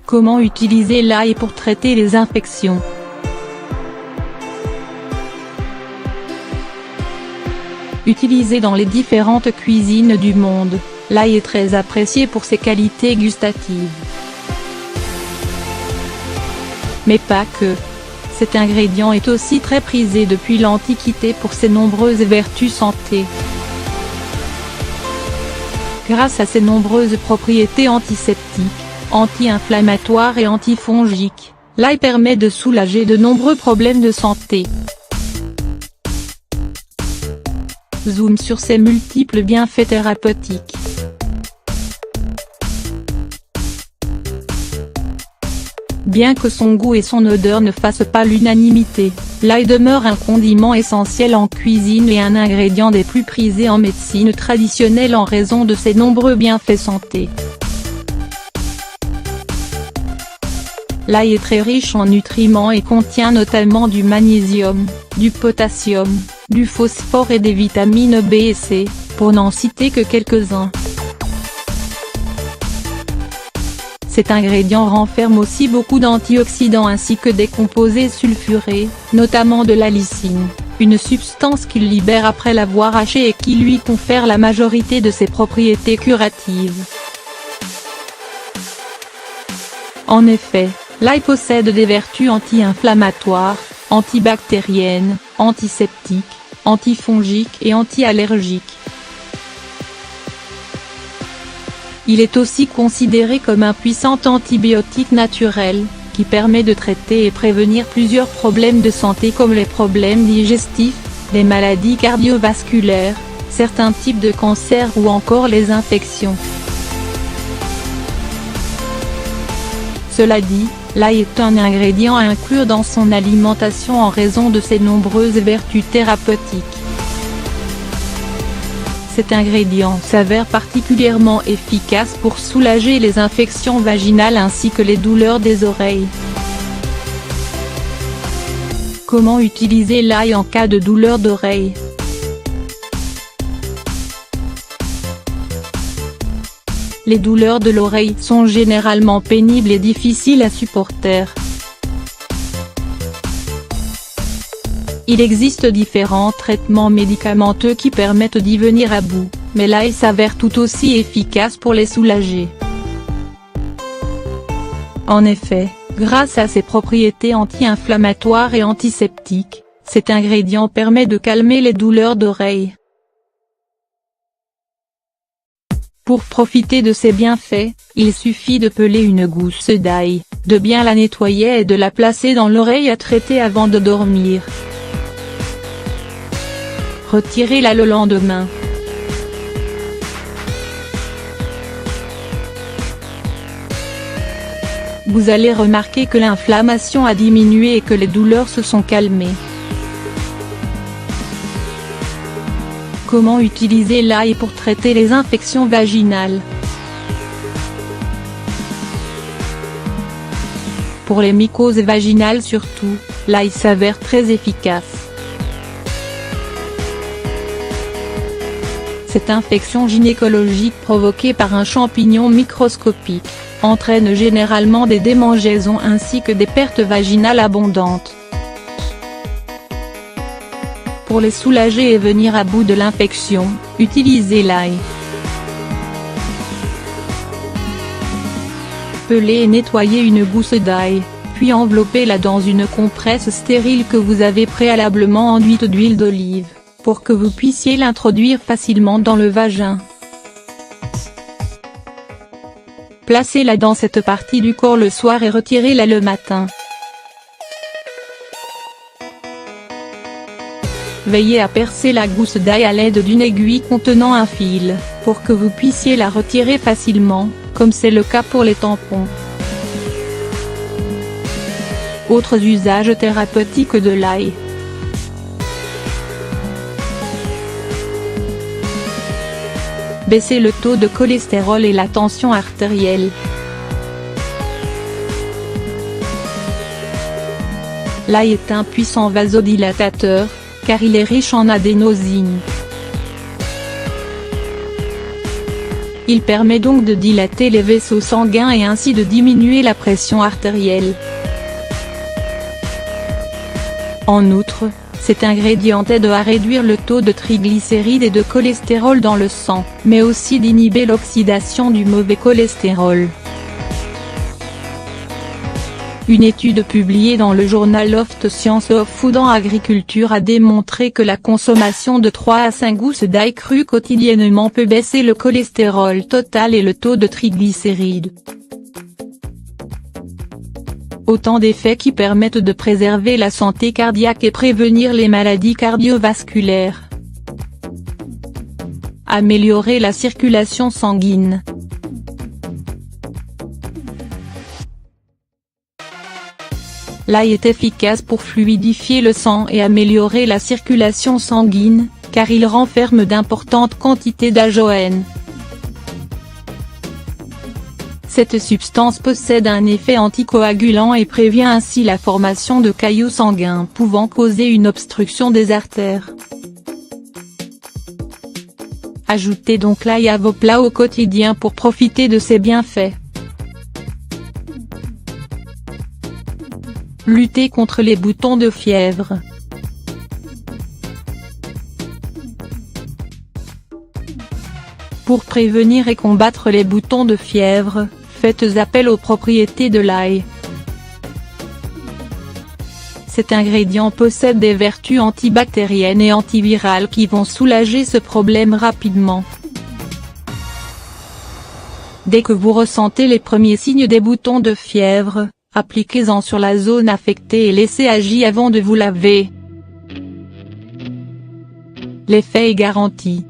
Comment utiliser l'ail pour traiter les infections? Utilisé dans les différentes cuisines du monde, l'ail est très apprécié pour ses qualités gustatives. Mais pas que. Cet ingrédient est aussi très prisé depuis l'Antiquité pour ses nombreuses vertus santé. Grâce à ses nombreuses propriétés antiseptiques, anti-inflammatoires et antifongiques, l'ail permet de soulager de nombreux problèmes de santé. Zoom sur ses multiples bienfaits thérapeutiques. Bien que son goût et son odeur ne fassent pas l'unanimité, l'ail demeure un condiment essentiel en cuisine et un ingrédient des plus prisés en médecine traditionnelle en raison de ses nombreux bienfaits santé. L'ail est très riche en nutriments et contient notamment du magnésium, du potassium, du phosphore et des vitamines B et C, pour n'en citer que quelques-uns. Cet ingrédient renferme aussi beaucoup d'antioxydants ainsi que des composés sulfurés, notamment de la lysine, une substance qu'il libère après l'avoir haché et qui lui confère la majorité de ses propriétés curatives. En effet, l'ail possède des vertus anti-inflammatoires, antibactériennes, antiseptiques, antifongiques et anti-allergiques. Il est aussi considéré comme un puissant antibiotique naturel, qui permet de traiter et prévenir plusieurs problèmes de santé comme les problèmes digestifs, les maladies cardiovasculaires, certains types de cancers ou encore les infections. Cela dit, l'ail est un ingrédient à inclure dans son alimentation en raison de ses nombreuses vertus thérapeutiques. Cet ingrédient s'avère particulièrement efficace pour soulager les infections vaginales ainsi que les douleurs des oreilles. Comment utiliser l'ail en cas de douleur d'oreille? Les douleurs de l'oreille sont généralement pénibles et difficiles à supporter. Il existe différents traitements médicamenteux qui permettent d'y venir à bout, mais l'ail s'avère tout aussi efficace pour les soulager. En effet, grâce à ses propriétés anti-inflammatoires et antiseptiques, cet ingrédient permet de calmer les douleurs d'oreille. Pour profiter de ses bienfaits, il suffit de peler une gousse d'ail, de bien la nettoyer et de la placer dans l'oreille à traiter avant de dormir. Retirez-la le lendemain. Vous allez remarquer que l'inflammation a diminué et que les douleurs se sont calmées. Comment utiliser l'ail pour traiter les infections vaginales? Pour les mycoses vaginales surtout, l'ail s'avère très efficace. Cette infection gynécologique provoquée par un champignon microscopique, entraîne généralement des démangeaisons ainsi que des pertes vaginales abondantes. Pour les soulager et venir à bout de l'infection, utilisez l'ail. Pelez et nettoyez une gousse d'ail, puis enveloppez-la dans une compresse stérile que vous avez préalablement enduite d'huile d'olive, pour que vous puissiez l'introduire facilement dans le vagin. Placez-la dans cette partie du corps le soir et retirez-la le matin. Veillez à percer la gousse d'ail à l'aide d'une aiguille contenant un fil, pour que vous puissiez la retirer facilement, comme c'est le cas pour les tampons. Autres usages thérapeutiques de l'ail. Baisser le taux de cholestérol et la tension artérielle. L'ail est un puissant vasodilatateur, car il est riche en adénosine. Il permet donc de dilater les vaisseaux sanguins et ainsi de diminuer la pression artérielle. En outre, cet ingrédient aide à réduire le taux de triglycérides et de cholestérol dans le sang, mais aussi d'inhiber l'oxydation du mauvais cholestérol. Une étude publiée dans le journal of the Science of Food and Agriculture a démontré que la consommation de 3 à 5 gousses d'ail cru quotidiennement peut baisser le cholestérol total et le taux de triglycérides. Autant d'effets qui permettent de préserver la santé cardiaque et prévenir les maladies cardiovasculaires. Améliorer la circulation sanguine. L'ail est efficace pour fluidifier le sang et améliorer la circulation sanguine, car il renferme d'importantes quantités d'AGON. Cette substance possède un effet anticoagulant et prévient ainsi la formation de caillots sanguins pouvant causer une obstruction des artères. Ajoutez donc l'ail à vos plats au quotidien pour profiter de ses bienfaits. Lutter contre les boutons de fièvre. Pour prévenir et combattre les boutons de fièvre, faites appel aux propriétés de l'ail. Cet ingrédient possède des vertus antibactériennes et antivirales qui vont soulager ce problème rapidement. Dès que vous ressentez les premiers signes des boutons de fièvre, appliquez-en sur la zone affectée et laissez agir avant de vous laver. L'effet est garanti.